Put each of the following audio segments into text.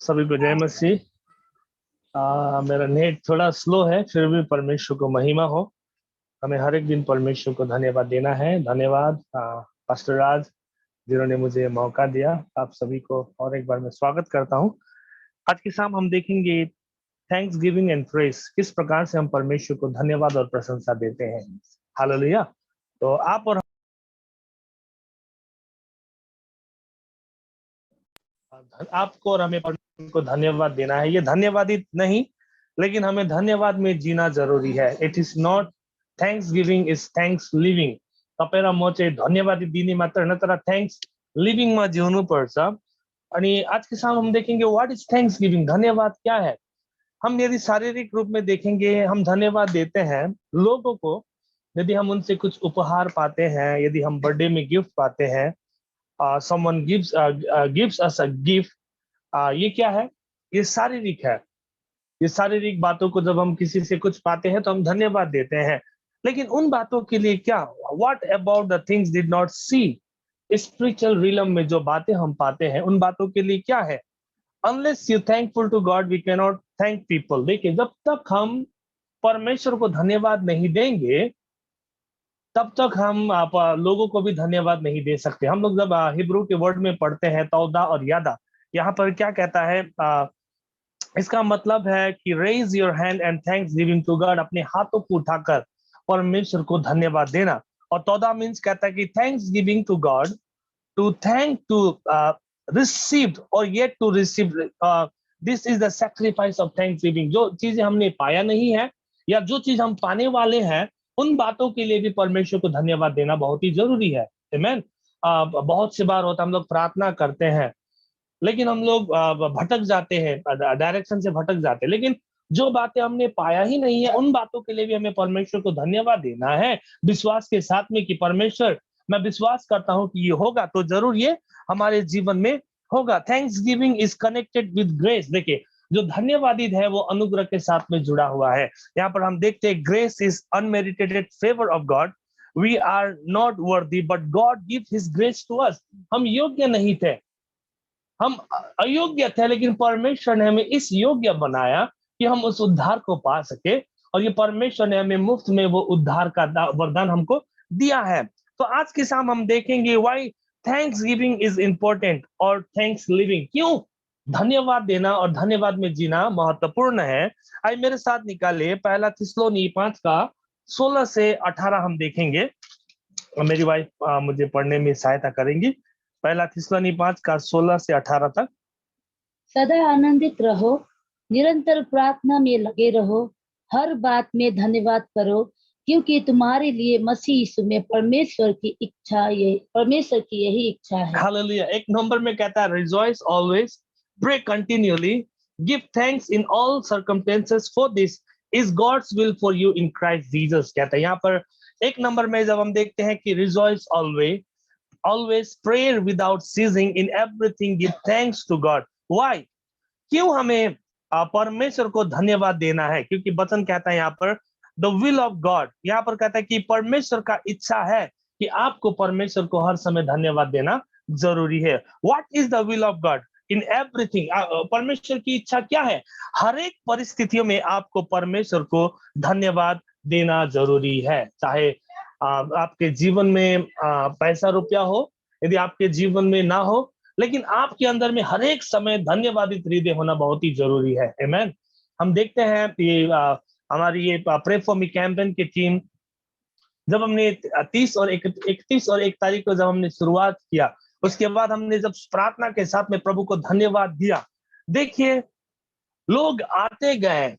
सभी को जय मसीह। मेरा नेट थोड़ा स्लो है, फिर भी परमेश्वर को महिमा हो। हमें हर एक दिन परमेश्वर को धन्यवाद देना है। धन्यवाद पास्टर राज जिन्होंने मुझे मौका दिया। आप सभी को और एक बार मैं स्वागत करता हूं। आज की शाम हम देखेंगे थैंक्स गिविंग एंड प्रेज, किस प्रकार से हम परमेश्वर को धन्यवाद और प्रशंसा देते हैं। हालेलुया। तो आपको और हमें परमेश्वर को धन्यवाद देना है। ये धन्यवादित नहीं, लेकिन हमें धन्यवाद में जीना जरूरी है। It is not thanks giving, is thanks living. तपाईँ र म चाहिँ धन्यवादी दिने मात्र होइन, तर थैंक्स लिविंग में जिउनु पर्छ। अनि आज के साथ हम देखेंगे व्हाट इज थैंक्स गिविंग, धन्यवाद क्या है। हम यदि शारीरिक रूप में देखेंगे, हम धन्यवाद देते हैं लोगों को। यदि हम उनसे कुछ उपहार पाते हैं, यदि हम बर्थडे में गिफ्ट पाते हैं, someone gives us a gift, ये क्या है? ये शारीरिक है। ये शारीरिक बातों को जब हम किसी से कुछ पाते हैं तो हम धन्यवाद देते हैं। लेकिन उन बातों के लिए क्या? What about the things did not see? Spiritual realm में जो बातें हम पाते हैं, उन बातों के लिए क्या है? Unless you thankful to God we can not thank people. देखिए, जब तक हम परमेश्वर को धन्यवाद नहीं देंगे, तब तक हम लोगों को भी धन्यवाद नहीं दे सकते। हम लोग जब हिब्रू के वर्ड में पढ़ते हैं तौदा और यादा, यहाँ पर क्या कहता है? इसका मतलब है कि raise your hand and thanks giving to God, अपने हाथों को उठाकर परमेश्वर को धन्यवाद देना। और तौदा मीन्स कहता है कि thanks giving to God, to thank, to received और yet to receive. This is the sacrifice of thanks giving. जो चीजें हमने पाया नहीं है या जो चीज हम पाने वाले हैं, उन बातों के लिए भी परमेश्वर को धन्यवाद देना बहुत ही जरूरी है। आमीन। बहुत सी बार होता है हम लोग प्रार्थना करते हैं, लेकिन हम लोग भटक जाते हैं, डायरेक्शन से भटक जाते हैं। लेकिन जो बातें हमने पाया ही नहीं है, उन बातों के लिए भी हमें परमेश्वर को धन्यवाद देना है, विश्वास के साथ में कि परमेश्वर, मैं विश्वास करता हूं कि ये होगा, तो जरूर ये हमारे जीवन में होगा। Thanks giving is connected with grace. देखिए, जो धन्यवादित है वो अनुग्रह के साथ में जुड़ा हुआ है। यहाँ पर हम देखते हैं grace is unmerited favour of God. We are not worthy but God give his grace to us. हम योग्य नहीं थे, हम अयोग्य थे, लेकिन परमेश्वर ने हमें इस योग्य बनाया कि हम उस उद्धार को पा सके। और ये परमेश्वर ने हमें मुफ्त में वो उद्धार का वरदान हमको दिया है। तो आज की शाम हम देखेंगे why thanks giving is important और थैंक्स लिविंग, क्यों धन्यवाद देना और धन्यवाद में जीना महत्वपूर्ण है। आइए मेरे साथ निकाले पहला थिस्सलुनी 5 का 16 से 18 हम देखेंगे। मेरी वाइफ मुझे पढ़ने में सहायता करेंगी। पहला थिस्सलुनी 5 का 16 से 18 तक। सदा आनंदित रहो, निरंतर प्रार्थना में लगे रहो, हर बात में धन्यवाद करो, क्योंकि तुम्हारे लिए मसीह यीशु में परमेश्वर की यही इच्छा है। हालेलुया। एक नंबर में कहता है rejoice always, pray continuously, give thanks in all circumstances, for this is God's will for you in Christ Jesus. कहता है यहाँ पर एक नंबर में जब हम देखते हैं कि rejoice always, always pray without ceasing, in everything give thanks to God. Why? क्यों हमें परमेश्वर को धन्यवाद देना है? क्योंकि वचन कहता है यहाँ पर द विल ऑफ गॉड, यहाँ पर कहता है कि परमेश्वर का इच्छा है कि आपको परमेश्वर को हर समय धन्यवाद देना जरूरी है। What is the will of God in everything? परमेश्वर की इच्छा क्या है? हर एक परिस्थितियों में आपको परमेश्वर को धन्यवाद देना जरूरी है। चाहे आपके जीवन में पैसा रुपया हो, यदि आपके जीवन में ना हो, लेकिन आपके अंदर में हर एक समय धन्यवादित हृदय होना बहुत ही जरूरी है। आमीन। हम देखते हैं ये हमारी ये प्रे फॉर मी कैंपेन की टीम, जब हमने 31 और 1 तारीख को जब हमने शुरुआत किया, उसके बाद हमने जब प्रार्थना के साथ में प्रभु को धन्यवाद दिया, देखिए लोग आते गए,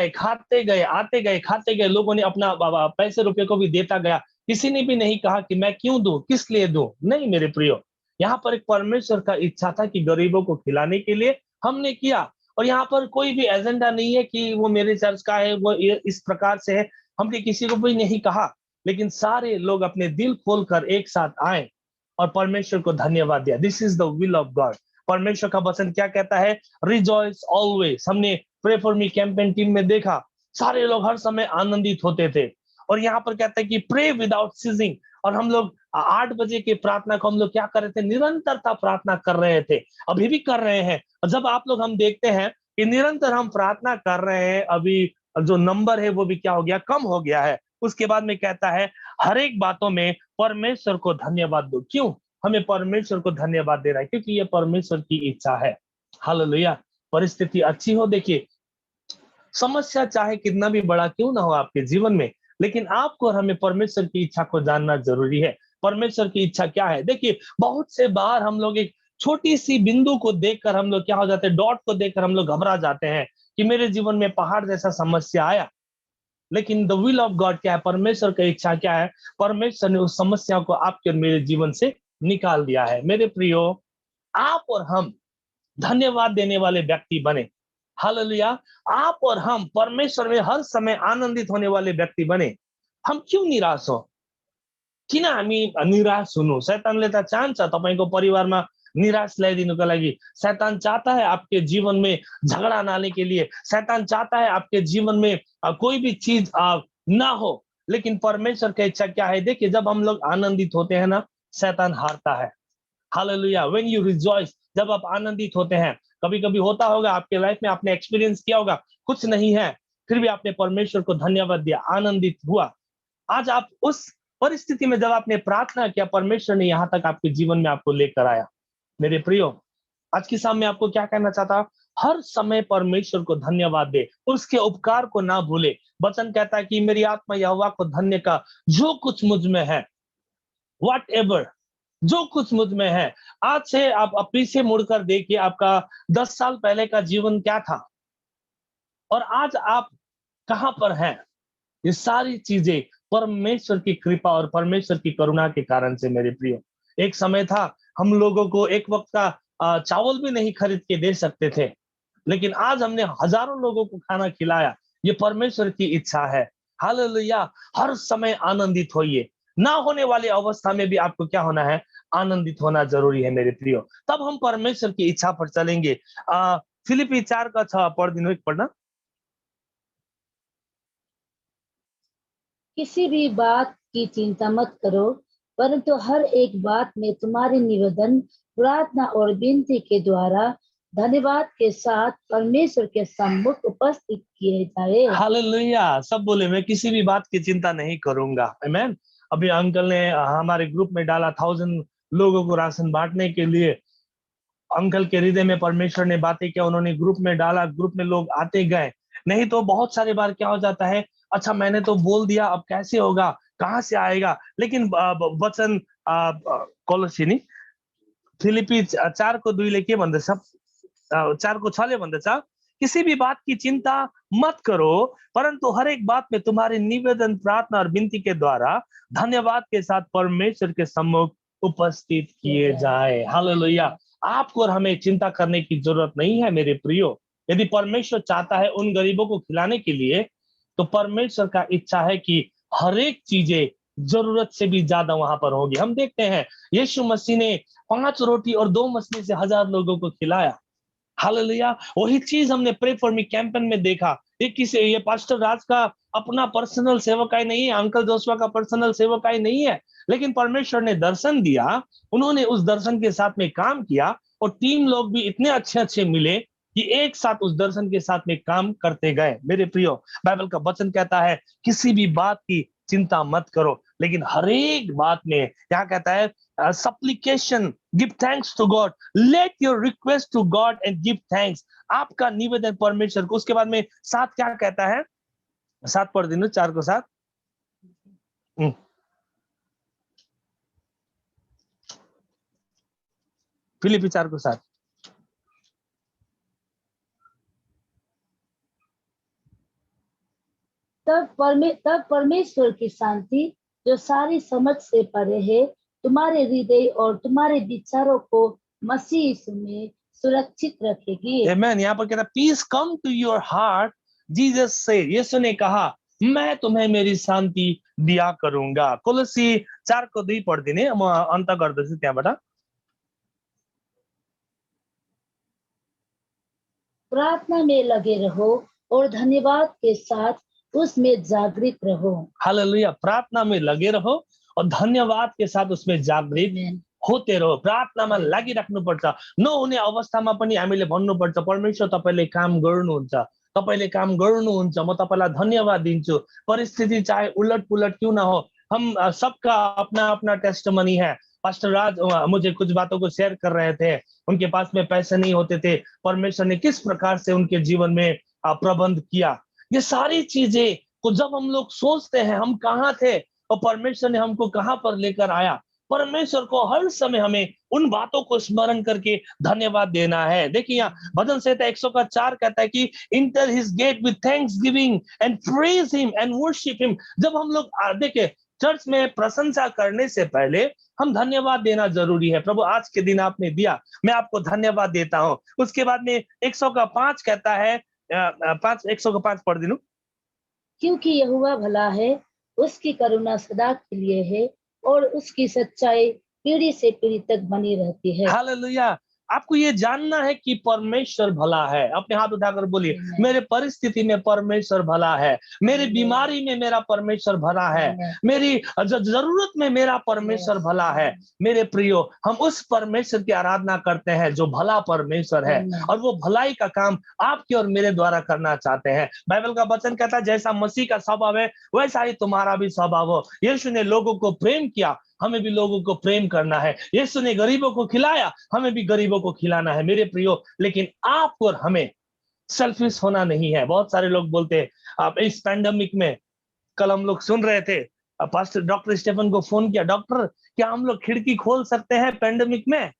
खाते गए, आते गए, खाते गए। लोगों ने अपना पैसे रुपए को भी देता गया। किसी ने भी नहीं कहा कि मैं क्यों दूं, किस लिए दूं। नहीं मेरे प्रियो, यहाँ पर एक परमेश्वर का इच्छा था कि गरीबों को खिलाने के लिए हमने किया। और यहाँ पर कोई भी एजेंडा नहीं है कि वो मेरे चर्च का है, वो इस प्रकार से है, हमने किसी को भी नहीं कहा। लेकिन सारे लोग अपने दिल खोलकर एक साथ आए और परमेश्वर को धन्यवाद दिया। This is the will of God. परमेश्वर का वचन क्या कहता है? Rejoice always. हमने pray for me campaign team में देखा, सारे लोग हर समय आनंदित होते थे। और यहाँ पर कहता है कि प्रे विदाउट सीजिंग, और हम लोग 8 बजे के प्रार्थना को हम लोग क्या कर रहे थे, निरंतरता प्रार्थना कर रहे थे, अभी भी कर रहे हैं। और जब आप लोग हम देखते हैं कि निरंतर हम प्रार्थना कर रहे हैं, अभी जो नंबर है वो भी क्या हो गया, कम हो गया है। उसके बाद में कहता है हर एक बातों में परमेश्वर को धन्यवाद दो। क्यों हमें परमेश्वर को धन्यवाद दे रहा है? क्योंकि ये परमेश्वर की इच्छा है। हालेलुया। परिस्थिति अच्छी हो, देखिए समस्या चाहे कितना भी बड़ा क्यों ना हो आपके जीवन में, लेकिन आपको और हमें परमेश्वर की इच्छा को जानना जरूरी है। परमेश्वर की इच्छा क्या है? देखिए बहुत से बार हम लोग एक छोटी सी बिंदु को देखकर हम लोग क्या हो जाते हैं, डॉट को देखकर हम लोग घबरा जाते हैं कि मेरे जीवन में पहाड़ जैसा समस्या आया। लेकिन द विल ऑफ गॉड क्या है, परमेश्वर की इच्छा क्या है? परमेश्वर ने उस समस्या को आपके और मेरे जीवन से निकाल दिया है। मेरे प्रियो, आप और हम धन्यवाद देने वाले व्यक्ति बने। हालेलुया। आप और हम परमेश्वर में हर समय आनंदित होने वाले व्यक्ति बने। हम क्यों निराश हो? किन हामी निराश हुनु? शैतानले त चाहन्छ तपाईको परिवारमा निराश ल्याइदिनुको लागि। शैतान चाहता है आपके जीवन में झगड़ा लाने के लिए। शैतान चाहता है आपके जीवन में कोई भी चीज ना हो। लेकिन परमेश्वर की इच्छा क्या है? देखिए जब हम लोग आनंदित होते हैं ना, शैतान हारता है। हालेलुया। व्हेन यू रिजॉइस, जब आप आनंदित होते हैं, कभी कभी होता होगा आपके लाइफ में, आपने एक्सपीरियंस किया होगा, कुछ नहीं है फिर भी आपने परमेश्वर को धन्यवाद दिया, आनंदित हुआ। आज आप उस परिस्थिति में जब आपने प्रार्थना किया, परमेश्वर ने यहां तक आपके जीवन में आपको लेकर आया। मेरे प्रियो, आज की शाम में आपको क्या कहना चाहता, हर समय परमेश्वर को धन्यवाद दे, उसके उपकार को ना भूले। वचन कहता है कि मेरी आत्मा यहोवा को धन्य का, जो कुछ मुझ में है, वॉट एवर, जो कुछ मुझ में है। आज से आप पीछे मुड़कर देखिए, आपका 10 साल पहले का जीवन क्या था और आज आप कहां पर हैं। ये सारी चीजें परमेश्वर की कृपा और परमेश्वर की करुणा के कारण से। मेरे प्रियो, एक समय था हम लोगों को एक वक्त का चावल भी नहीं खरीद के दे सकते थे, लेकिन आज हमने हजारों लोगों को खाना खिलाया। ये परमेश्वर की इच्छा है। हालेलुया। हर समय आनंदित होइए। ना होने वाली अवस्था में भी आपको क्या होना है, आनंदित होना जरूरी है मेरे प्रियो। तब हम परमेश्वर की इच्छा पर चलेंगे। फिलिपी 4 का 6 पढ़ दिनु, एक पढ़ना। किसी भी बात की चिंता मत करो, परंतु हर एक बात में तुम्हारे निवेदन, प्रार्थना और विनती के द्वारा धन्यवाद के साथ परमेश्वर के सम्मुख उपस्थित किए जाए। हालेलुया। सब बोले मैं किसी भी बात की चिंता नहीं करूंगा। आमेन। अभी अंकल ने हमारे ग्रुप में डाला 1000 लोगों को राशन बांटने के लिए। अंकल के हृदय में परमेश्वर ने बातें किया, उन्होंने ग्रुप में डाला, ग्रुप में लोग आते गए। नहीं तो बहुत सारी बार क्या हो जाता है, अच्छा मैंने तो बोल दिया, अब कैसे होगा, कहां से आएगा। लेकिन वचन कोलोसी नहीं, फिलिपी 4 को 2 ले के भन्दछ, 4 को 6 ले भन्दछ, किसी भी बात की चिंता मत करो, परंतु हर एक बात में तुम्हारे निवेदन, प्रार्थना और विनती के द्वारा धन्यवाद के साथ परमेश्वर के सम्मुख उपस्थित किए जाए। हालेलुया। आपको और हमें चिंता करने की जरूरत नहीं है मेरे प्रियो। यदि परमेश्वर चाहता है उन गरीबों को खिलाने के लिए, तो परमेश्वर का इच्छा है कि हर एक चीजें जरूरत से भी ज्यादा वहां पर होगी। हम देखते हैं यीशु मसीह ने 5 रोटी और 2 मछली से 1000 लोगों को खिलाया। हालेलुया। वही चीज हमने प्रे फॉर मी कैंपेन में देखा। ये पास्टर राज का अपना पर्सनल सेवकाई नहीं है, अंकल जोशुआ का पर्सनल सेवकाई नहीं है, लेकिन परमेश्वर ने दर्शन दिया, उन्होंने उस दर्शन के साथ में काम किया और टीम लोग भी इतने अच्छे अच्छे मिले कि एक साथ उस दर्शन के साथ में काम करते गए। मेरे प्रियो, बाइबल का वचन कहता है किसी भी बात की चिंता मत करो, लेकिन हर एक बात में क्या कहता है, supplication, give thanks to God, let your request to God and give thanks। आपका निवेदन परमेश्वर को। उसके बाद में 7 क्या कहता है, 7 पढ़ दिनु, 4 को 7। फिलिपी 4 को 7। तब परमेश्वर की शांति, जो सारी समझ से परे है, तुम्हारे हृदय और तुम्हारे विचारों को मसीह यीशु में सुरक्षित रखेगी। आमेन। यहाँ पर कहता है peace come to your heart, Jesus से, यीशु ने कहा मैं तुम्हें मेरी शांति दिया करूंगा। कोलोसी 4 को 2 पढ दिने, म अन्त गर्दछु त्यहाँबाट। प्रार्थना में लगे रहो और धन्यवाद के साथ उसमें जागृत रहो। हालेलुया। प्रार्थना में लगे रहो और धन्यवाद के साथ उसमें जागृत Amen. होते रहो, प्रार्थनामा लागिराख्नुपर्छ। नहुने अवस्थामा पनि हामीले भन्नुपर्छ, परमेश्वर तपाईँले काम गर्नुहुन्छ, तपाईँले काम गर्नुहुन्छ, म तपाईँलाई धन्यवाद दिन्छु। परिस्थिति चाहे उलट पुलट क्यों ना हो, हम सबका अपना अपना टेस्टमनी है। पास्टर राज मुझे कुछ बातों को शेयर कर रहे थे, उनके पास में पैसे नहीं होते थे, परमेश्वर ने किस प्रकार से उनके जीवन में प्रबंध किया। ये सारी चीजें को जब हम लोग सोचते हैं हम कहाँ थे और परमेश्वर ने हमको कहाँ पर लेकर आया, परमेश्वर को हर समय हमें उन बातों को स्मरण करके धन्यवाद देना है। देखिए यहाँ भजन संहिता 104 कहता है कि enter his gate with thanks giving and praise him and worship him. जब हम लोग देखिए चर्च में प्रशंसा करने से पहले हम धन्यवाद देना जरूरी है। प्रभु आज के दिन आपने दिया, मैं आपको धन्यवाद देता हूँ। उसके बाद में 105 कहता है, 105 पढ़ दिनु। क्योंकि यहोवा भला है, उसकी करुणा सदा के लिए है और उसकी सच्चाई पीढ़ी से पीढ़ी तक बनी रहती है। हालेलुया। आपको ये जानना है कि परमेश्वर भला है। अपने हाथ उठाकर बोलिए, मेरे परिस्थिति में परमेश्वर भला है, मेरी बीमारी में मेरा परमेश्वर भला है, मेरी जरूरत में मेरा परमेश्वर भला है। मेरे प्रियो, हम उस परमेश्वर की आराधना करते हैं जो भला परमेश्वर है और वो भलाई का काम आपके और मेरे द्वारा करना चाहते हैं। बाइबल का वचन कहता है जैसा मसीह का स्वभाव है वैसा ही तुम्हारा भी स्वभाव हो। यीशु ने लोगों को प्रेम किया, हमें भी लोगों को प्रेम करना है। यीशु ने गरीबों को खिलाया, हमें भी गरीबों को खिलाना है मेरे प्रियो। लेकिन आपको और हमें सेल्फिश होना नहीं है। बहुत सारे लोग बोलते हैं, आप इस पैंडेमिक में, कल हम लोग सुन रहे थे, पास्टर डॉक्टर स्टीफन को फोन किया, डॉक्टर क्या हम लोग खिड़की खोल सकते हैं पैंडेमिक में?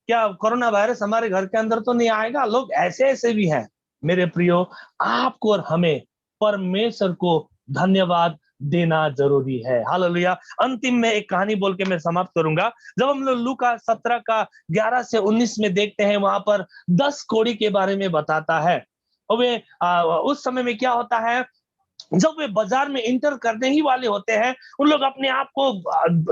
क्या कोरोना वायरस हमारे घर के अंदर तो नहीं आएगा? लोग ऐसे ऐसे भी हैं। मेरे प्रियो, आपको और हमें परमेश्वर को धन्यवाद देना जरूरी है। हालेलुया। अंतिम में एक कहानी बोल के मैं समाप्त करूंगा। जब हम लोग लूका 17 का 11 से 19 में देखते हैं, वहां पर 10 कोड़ी के बारे में बताता है। और वे उस समय में क्या होता है, जब वे बाजार में इंटर करने ही वाले होते हैं, उन लोग अपने आप को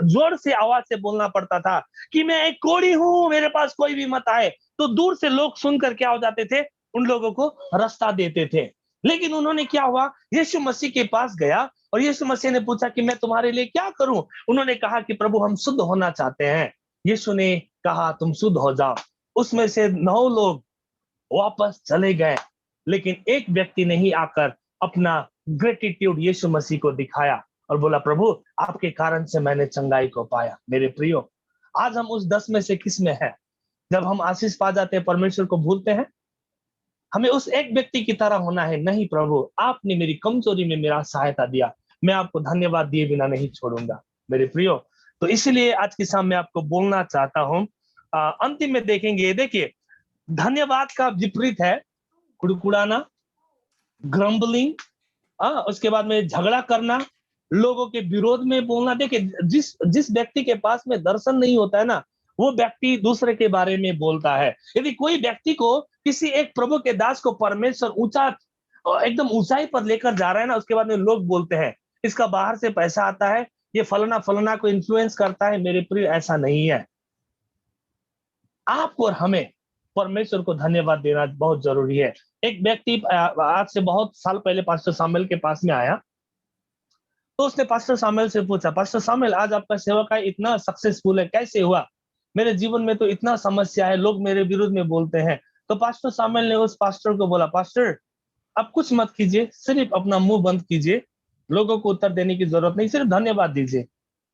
जोर से आवाज से बोलना पड़ता था कि मैं एक कोढ़ी हूं, मेरे पास कोई भी मत आए। तो दूर से लोग सुनकर क्या हो जाते थे, उन लोगों को रास्ता देते थे। लेकिन उन्होंने क्या हुआ, यीशु मसीह के पास गया और यीशु मसीह ने पूछा कि मैं तुम्हारे लिए क्या करूं। उन्होंने कहा कि प्रभु हम शुद्ध होना चाहते हैं। यीशु ने कहा तुम शुद्ध हो जाओ। उसमें से 9 लोग वापस चले गए, लेकिन एक व्यक्ति ने ही आकर अपना ग्रेटिट्यूड यीशु मसीह को दिखाया और बोला प्रभु आपके कारण से मैंने चंगाई को पाया। मेरे प्रियो, आज हम उस 10 में से किस में है? जब हम आशीष पा जाते हैं परमेश्वर को भूलते हैं? हमें उस एक व्यक्ति की तरह होना है, नहीं प्रभु आपने मेरी कमजोरी में मेरा सहायता दिया, मैं आपको धन्यवाद दिए बिना नहीं छोड़ूंगा। मेरे प्रियो, तो इसलिए आज की शाम में आपको बोलना चाहता हूं। अंतिम में देखेंगे, देखिए धन्यवाद का विपरीत है कुड़कुड़ाना, ग्रम्बलिंग, उसके बाद में झगड़ा करना, लोगों के विरोध में बोलना। देखिए जिस व्यक्ति के पास में दर्शन नहीं होता है ना, वो व्यक्ति दूसरे के बारे में बोलता है। यदि कोई व्यक्ति को किसी एक प्रभु के दास को परमेश्वर ऊंचा एकदम ऊंचाई पर लेकर जा रहा है ना, उसके बाद में लोग बोलते हैं इसका बाहर से पैसा आता है, ये फलाना फलाना को इन्फ्लुएंस करता है। मेरे प्रिय, ऐसा नहीं है। आपको और हमें परमेश्वर को धन्यवाद देना बहुत जरूरी है। एक व्यक्ति आज से बहुत साल पहले पास्टर सामुएल के पास में आया, तो उसने पास्टर सामुएल से पूछा, पास्टर सामुएल आज आपका सेवक है इतना सक्सेसफुल है, कैसे हुआ? मेरे जीवन में तो इतना समस्या है, लोग मेरे विरुद्ध में बोलते हैं। तो पास्टर सामुएल ने उस पास्टर को बोला, पास्टर आप कुछ मत कीजिए, सिर्फ अपना मुंह बंद कीजिए, लोगों को उत्तर देने की जरूरत नहीं, सिर्फ धन्यवाद दीजिए।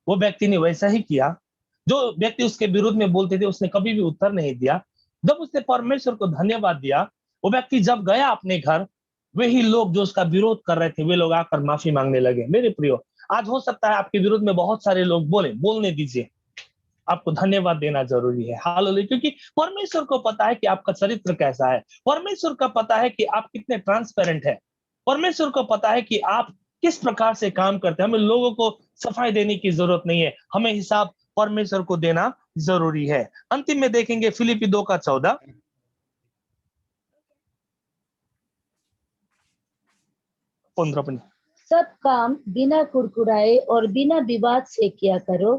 वो व्यक्ति ने वैसा ही किया। जो व्यक्ति उसके विरुद्ध में बोलते थे उसने कभी भी उत्तर नहीं दिया। जब उसने परमेश्वर को धन्यवाद दिया, वो व्यक्ति जब गया अपने घर, वही लोग जो उसका विरोध कर रहे थे वे लोग आकर माफी मांगने लगे। मेरे प्रियो, आज हो सकता है आपके विरुद्ध में बहुत सारे लोग बोलने दीजिए, आपको धन्यवाद देना जरूरी है। हालेलुया। क्योंकि परमेश्वर को पता है कि आपका चरित्र कैसा है, परमेश्वर को पता है कि आप कितने ट्रांसपेरेंट है, परमेश्वर को पता है कि आप किस प्रकार से काम करते हैं। हमें लोगों को सफाई देने की जरूरत नहीं है, हमें हिसाब परमेश्वर को देना जरूरी है। अंतिम में देखेंगे फिलिपी 2 का 14। सब काम बिना कुड़कुड़ाए और बिना विवाद से किया करो,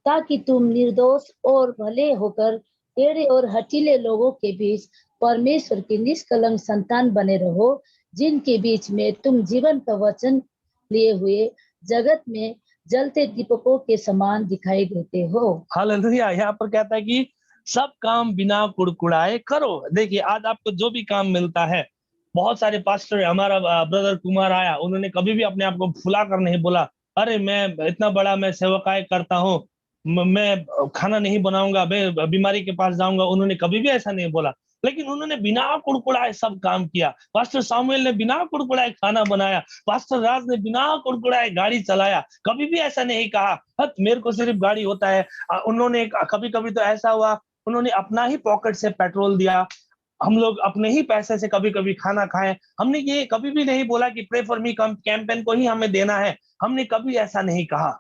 ताकि तुम निर्दोष और भले होकर टेढ़े और हठीले लोगों के बीच परमेश्वर की निष्कलंक संतान बने रहो, जिनके बीच में तुम जीवन का वचन लिए हुए जगत में जलते दीपकों के समान दिखाई देते हो। हालेलुया। यहाँ पर कहता है कि सब काम बिना कुड़कुड़ाए करो। देखिए आज आपको जो भी काम मिलता है, बहुत सारे पास्टर, हमारा ब्रदर कुमार आया, उन्होंने कभी भी अपने आप को फुला कर नहीं बोला, अरे मैं इतना बड़ा मैं सेवकाई करता हूँ, मैं खाना नहीं बनाऊंगा, मैं बीमारी के पास जाऊंगा। उन्होंने कभी भी ऐसा नहीं बोला, लेकिन उन्होंने बिना कुड़कुड़ाए सब काम किया। पास्टर सामुएल ने बिना कुड़कुड़ाए खाना बनाया, पास्टर राज ने बिना कुड़कुड़ाए गाड़ी चलाया, कभी भी ऐसा नहीं कहा हत मेरे को सिर्फ गाड़ी होता है। उन्होंने कभी कभी तो ऐसा हुआ, उन्होंने अपना ही पॉकेट से पेट्रोल दिया, हम लोग अपने ही पैसे से कभी कभी खाना खाएं। हमने ये कभी भी नहीं बोला कि प्रे फॉर मी कैंपेन को ही हमें देना है, हमने कभी ऐसा नहीं कहा।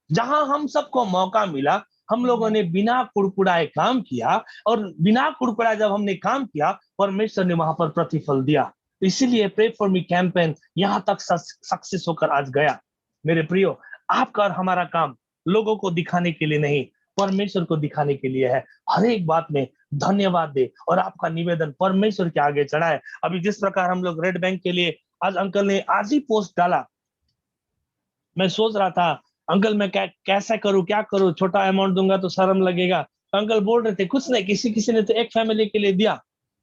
जहां हम सबको मौका मिला, हम लोगों ने बिना कुड़कुड़ाए काम किया, और बिना कुड़कुड़ाए जब हमने काम किया, परमेश्वर ने वहां पर प्रतिफल दिया। इसीलिए प्रे फॉर मी कैंपेन यहां तक सक्सेस होकर आज गया। मेरे प्रियो, आपका और हमारा काम लोगों को दिखाने के लिए नहीं, परमेश्वर को दिखाने के लिए है। हर एक बात में धन्यवाद दे और आपका निवेदन परमेश्वर के आगे चढ़ाए। अभी जिस प्रकार हम लोग रेड बैंक के लिए, आज अंकल ने आज ही पोस्ट डाला, मैं सोच रहा था अंकल मैं कैसा करूं, क्या करूं, छोटा अमाउंट दूंगा तो शर्म लगेगा। तो अंकल बोल रहे थे कुछ नहीं, किसी किसी ने तो एक फैमिली के लिए दिया।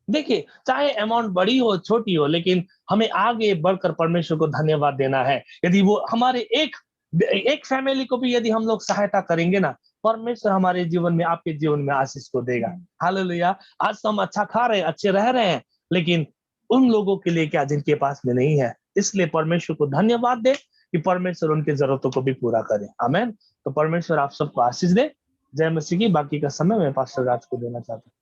देखिए चाहे अमाउंट बड़ी हो छोटी हो, लेकिन हमें आगे बढ़कर परमेश्वर को धन्यवाद देना है। यदि वो हमारे एक एक फैमिली को भी यदि हम लोग सहायता करेंगे ना, परमेश्वर हमारे जीवन में, आपके जीवन में आशीष को देगा। हालेलुया। आज तो हम अच्छा खा रहे हैं, अच्छे रह रहे हैं, लेकिन उन लोगों के लिए क्या जिनके पास में नहीं है। इसलिए परमेश्वर को धन्यवाद दे कि परमेश्वर उनकी जरूरतों को भी पूरा करे। आमेन। तो परमेश्वर आप सबको आशीष दे। जय मसीह की। बाकी का समय मैं पास्टर राज को देना चाहता हूँ।